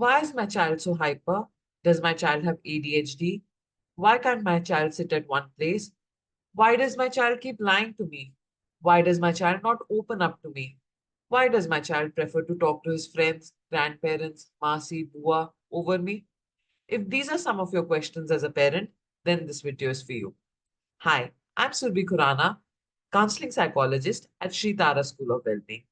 Why is my child so hyper? Does my child have ADHD? Why can't my child sit at one place? Why does my child keep lying to me? Why does my child not open up to me? Why does my child prefer to talk to his friends, grandparents, Masi, Bua over me? If these are some of your questions as a parent, then this video is for you. Hi, I'm Surbhi Khurana, counseling psychologist at Sri Tara School of Wellbeing.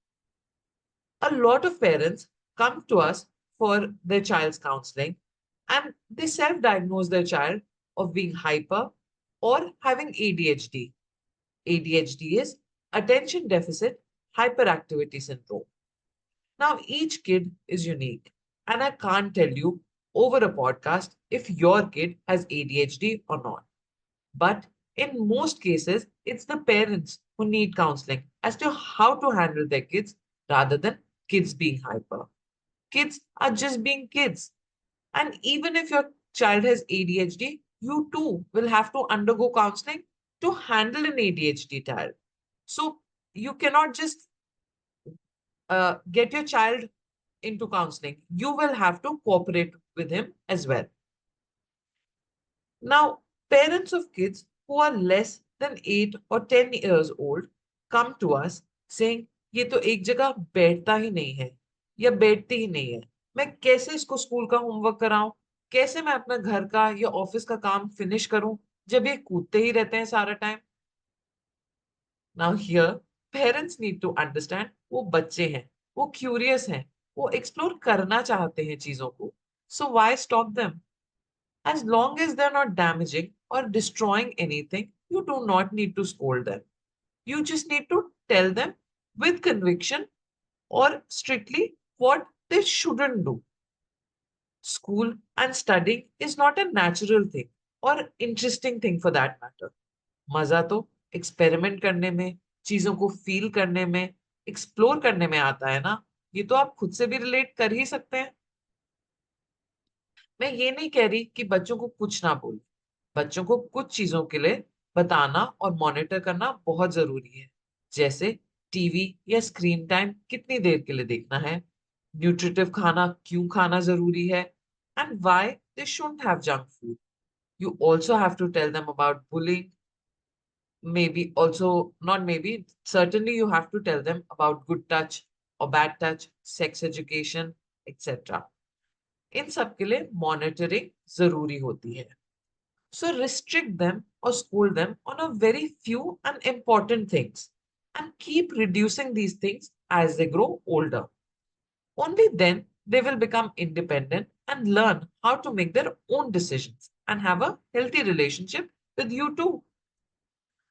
A lot of parents come to us for their child's counseling and they self-diagnose their child of being hyper or having ADHD. ADHD is attention deficit hyperactivity syndrome. Now, each kid is unique, and I can't tell you over a podcast if your kid has ADHD or not. But in most cases, it's the parents who need counseling as to how to handle their kids rather than kids being hyper. Kids are just being kids. And even if your child has ADHD, you too will have to undergo counseling to handle an ADHD child. So you cannot just get your child into counseling. You will have to cooperate with him as well. Now, parents of kids who are less than 8 or 10 years old come to us saying, ये तो एक जगह बैठता ही नहीं है या बैठती ही नहीं है, मैं कैसे इसको स्कूल का होमवर्क कराऊं, कैसे मैं अपना घर का या ऑफिस का काम फिनिश करूं जब ये कूदते ही रहते हैं सारा time. Now here parents need to understand वो बच्चे हैं, वो क्यूरियस हैं, वो एक्सप्लोर करना चाहते हैं चीजों को. So why stop them? As long as they're not damaging or destroying anything, you do not need to scold them. You just need to tell them with conviction or strictly what they shouldn't do. School and studying is not a natural thing or interesting thing for that matter. मजा तो experiment करने में, चीजों को feel करने में, explore करने में आता है ना. ये तो आप खुद से भी रिलेट कर ही सकते हैं. मैं ये नहीं कह रही कि बच्चों को कुछ ना बोले. बच्चों को कुछ चीजों के लिए बताना और मॉनिटर करना बहुत जरूरी है. जैसे टीवी या स्क्रीन टाइम कितनी देर के लिए देखना है, न्यूट्रिटिव खाना क्यों खाना जरूरी है, and why they shouldn't have junk food. You also have to tell them about bullying. Maybe also, not maybe, certainly you have to tell them about good touch or bad touch, sex education, etc. इन सब के लिए monitoring जरूरी होती है. So restrict them or scold them on a very few and important things and keep reducing these things as they grow older. Only then they will become independent and learn how to make their own decisions and have a healthy relationship with you too.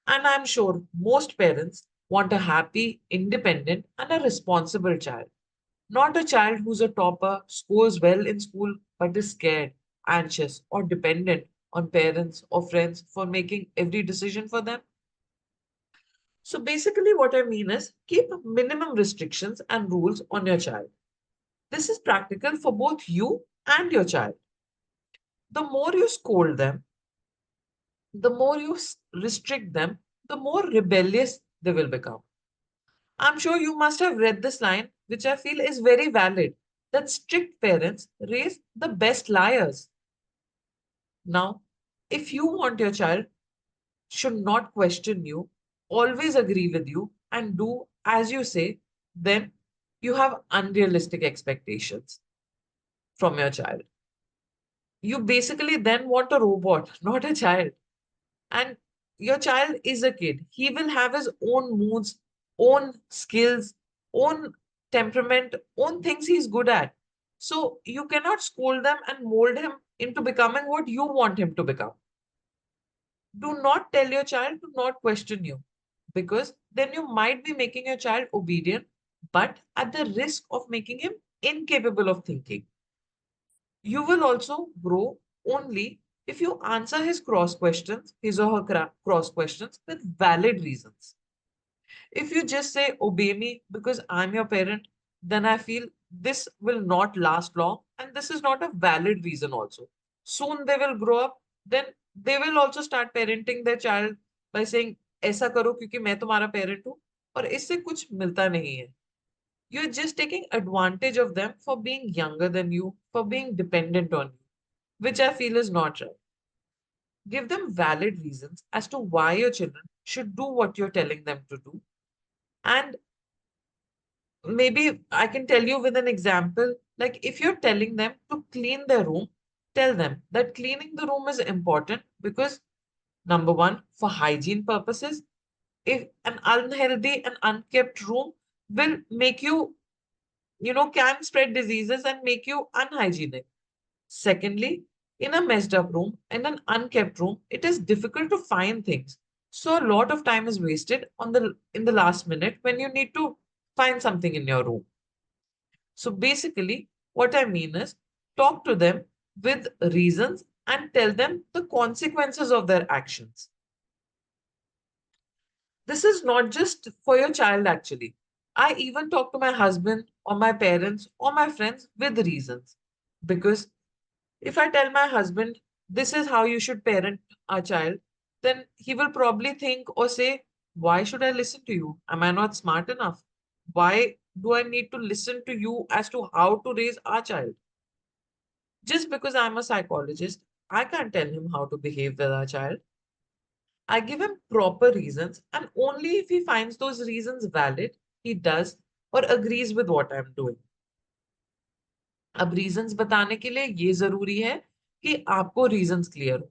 And I'm sure most parents want a happy, independent, and a responsible child. Not a child who's a topper, scores well in school, but is scared, anxious, or dependent on parents or friends for making every decision for them. So basically, what I mean is keep minimum restrictions and rules on your child. This is practical for both you and your child. The more you scold them, the more you restrict them, the more rebellious they will become. I'm sure you must have read this line, which I feel is very valid, that strict parents raise the best liars. Now, if you want your child should not question you, always agree with you, and do as you say, then you have unrealistic expectations from your child. You basically then want a robot, not a child. And your child is a kid. He will have his own moods, own skills, own temperament, own things he's good at. So you cannot scold them and mold him into becoming what you want him to become. Do not tell your child to not question you, because then you might be making your child obedient, but at the risk of making him incapable of thinking. You will also grow only if you answer his cross questions, his or her cross questions with valid reasons. If you just say, obey me because I'm your parent, then I feel this will not last long. And this is not a valid reason also. Soon they will grow up, then they will also start parenting their child by saying, ऐसा करो क्योंकि मैं तुम्हारा parent हूँ और इससे कुछ मिलता नहीं है. You're just taking advantage of them for being younger than you, for being dependent on you, which I feel is not right. Give them valid reasons as to why your children should do what you're telling them to do. And maybe I can tell you with an example, like if you're telling them to clean their room, tell them that cleaning the room is important because number one, for hygiene purposes, if an unhealthy and unkept room will make you, can spread diseases and make you unhygienic. Secondly, in a messed up room, in an unkept room, it is difficult to find things. So a lot of time is wasted on the in the last minute when you need to find something in your room. So basically, what I mean is talk to them with reasons and tell them the consequences of their actions. This is not just for your child, actually. I even talk to my husband or my parents or my friends with reasons. Because if I tell my husband, this is how you should parent our child, then he will probably think or say, why should I listen to you? Am I not smart enough? Why do I need to listen to you as to how to raise our child? Just because I'm a psychologist, I can't tell him how to behave with our child. I give him proper reasons, and only if he finds those reasons valid, he does or agrees with what I'm doing. अब reasons बताने के लिए ये जरूरी है कि आपको reasons clear हो.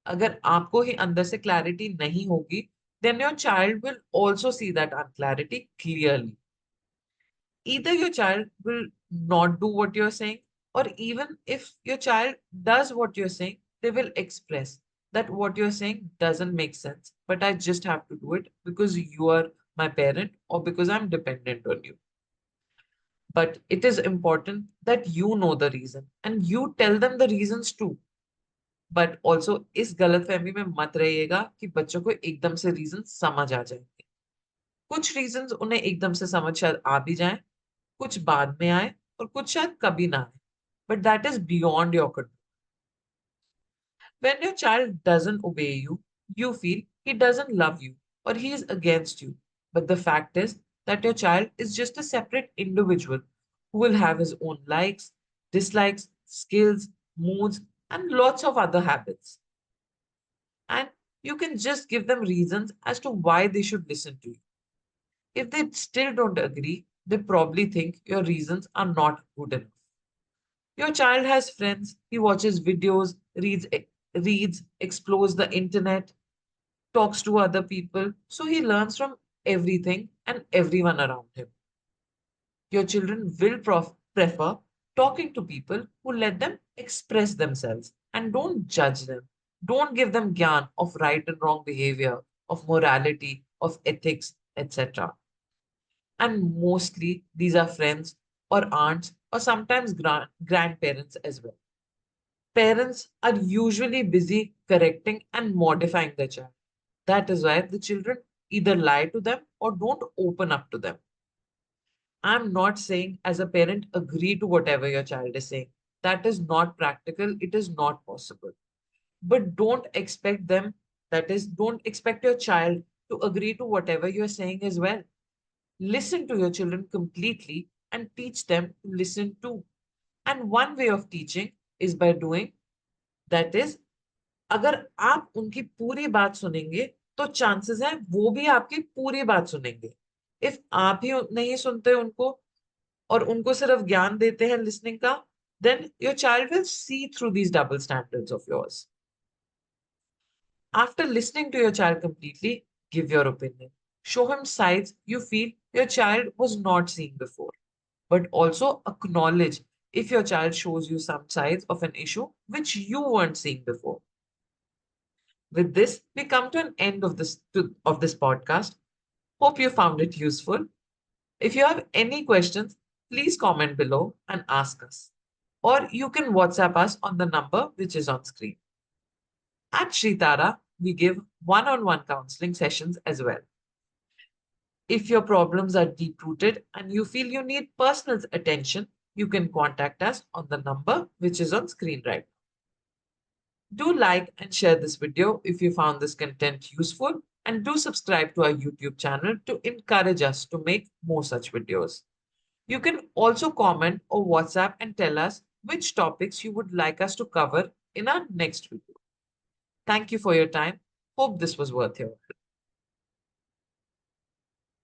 अगर आपको ही अंदर से क्लैरिटी नहीं होगी, then your child will also see that unclarity clearly. Either your child will not do what you're saying, or even if your child does what you're saying, they will express that what you're saying doesn't make sense, but I just have to do it because you are my parent or because I'm dependent on you. But it is important that you know the reason and you tell them the reasons too. But also इस गलतफहमी में मत रहिएगा कि बच्चों को एकदम से रीजन समझ आ जाएंगे. कुछ रीजंस उन्हें एकदम से समझ शायद आ भी जाए, कुछ बाद में आए और कुछ शायद कभी ना आए. But that is beyond your control. When your child doesn't obey you, you feel he doesn't love you or he is against you. But the fact is that your child is just a separate individual who will have his own likes, dislikes, skills, moods, and lots of other habits. And you can just give them reasons as to why they should listen to you. If they still don't agree, they probably think your reasons are not good enough. Your child has friends, he watches videos, reads, explores the internet, talks to other people, so he learns from everything and everyone around him. Your children will prefer talking to people who let them express themselves and don't judge them. Don't give them gyan of right and wrong behavior, of morality, of ethics, etc. And mostly these are friends or aunts or sometimes grandparents as well. Parents are usually busy correcting and modifying their child. That is why the children either lie to them or don't open up to them. I'm not saying as a parent, agree to whatever your child is saying. That is not practical. It is not possible. But don't expect them, that is, don't expect your child to agree to whatever you're saying as well. Listen to your children completely and teach them to listen too. And one way of teaching is by doing, that is, अगर आप उनकी पूरी बात सुनेंगे तो chances है वो भी आपकी पूरी बात सुनेंगे. इफ आप ही नहीं सुनते उनको और उनको सिर्फ ज्ञान देते हैं लिसनिंग का, then your child will see through these double standards of yours. After listening to your child completely, give your opinion. Show him sides you feel your child was not seeing before. But also acknowledge if your child shows you some sides of an issue which you weren't seeing before. With this, we come to an end of this podcast. Hope you found it useful. If you have any questions, please comment below and ask us. Or you can WhatsApp us on the number which is on screen. At Sri Tara, we give one-on-one counseling sessions as well. If your problems are deep-rooted and you feel you need personal attention, you can contact us on the number which is on screen right now. Do like and share this video if you found this content useful, and do subscribe to our YouTube channel to encourage us to make more such videos. You can also comment or WhatsApp and tell us which topics you would like us to cover in our next video. Thank you for your time. Hope this was worth your while.